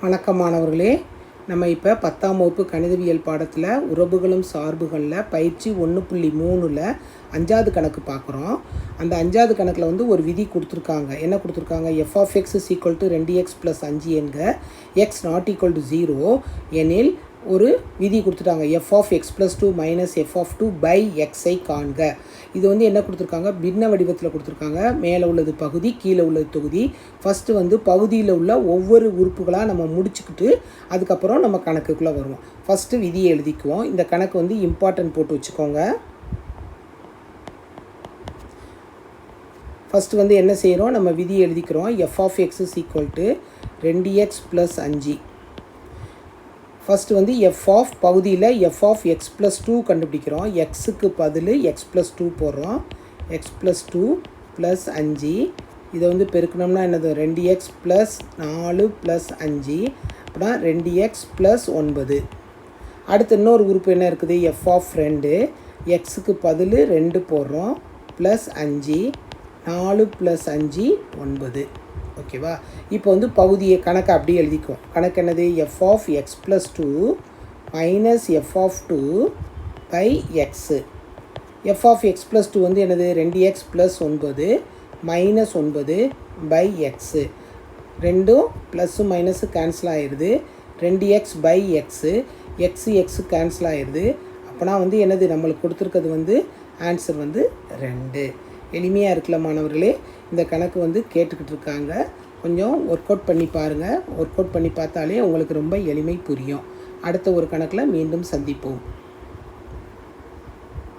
வணக்கம் மாணவர்களே, நம்ம இப்போ 10ஆம் வகுப்பு கணிதவியல் பாடத்தில் உறவுகளும் சார்புகளில் பயிற்சி 1.3ல் 5வது கணக்கு பார்க்குறோம். அந்த 5வது கணக்கில் வந்து ஒரு விதி கொடுத்துருக்காங்க. என்ன கொடுத்துருக்காங்க? f(x) = 2x + 5 என்க x ≠ 0 எனில் ஒரு விதி கொடுத்துட்டாங்க. f(x + 2 - f(2)/x ஐ காண்க. இது வந்து என்ன கொடுத்துருக்காங்க? பின்ன வடிவத்தில் கொடுத்துருக்காங்க. மேலே உள்ளது பகுதி, கீழே உள்ளது தொகுதி. ஃபஸ்ட்டு வந்து பகுதியில் உள்ள ஒவ்வொரு உறுப்புகளாக நம்ம முடிச்சுக்கிட்டு அதுக்கப்புறம் நம்ம கணக்குக்குள்ளே வருவோம். ஃபஸ்ட்டு விதியை எழுதிக்குவோம். இந்த கணக்கு வந்து இம்பார்ட்டன்ட் போட்டு வச்சுக்கோங்க. ஃபஸ்ட்டு வந்து என்ன செய்கிறோம்? நம்ம விதியை எழுதிக்கிறோம். f(x) = 2x + 5. ஃபஸ்ட்டு வந்து பகுதியில் f(x + 2) கண்டுபிடிக்கிறோம். எக்ஸுக்கு பதில் x + 2 போடுறோம். x + 2 + 5. இதை வந்து பெருக்கணும்னா என்னது? 2x + 4 + 5 அப்படின்னா 2x + 9. அடுத்து இன்னொரு உறுப்பு என்ன இருக்குது? f(2) எக்ஸுக்கு பதில் 2 போடுறோம் +5 4 + 5 9. ஓகேவா? இப்போ வந்து பகுதியை கணக்கு அப்படியே எழுதிக்குவோம். கணக்கு என்னது? f(x + 2 - f(2)/x. f(x + 2) வந்து என்னது? 2x + 9 -9/x. ரெண்டும் ப்ளஸ்ஸு மைனஸு கேன்சல் ஆகிடுது. 2x/x x கேன்சல் ஆகிடுது. அப்போனா வந்து என்னது? நம்மளுக்கு கொடுத்துருக்கிறது வந்து ஆன்சர் வந்து 2. எளிமையாக இருக்குல்ல மாணவர்களே? இந்த கணக்கு வந்து கேட்டுக்கிட்டு இருக்காங்க. கொஞ்சம் ஒர்க் அவுட் பண்ணி பாருங்கள். ஒர்க் அவுட் பண்ணி பார்த்தாலே உங்களுக்கு ரொம்ப எளிமை புரியும். அடுத்த ஒரு கணக்கில் மீண்டும் சந்திப்போம்.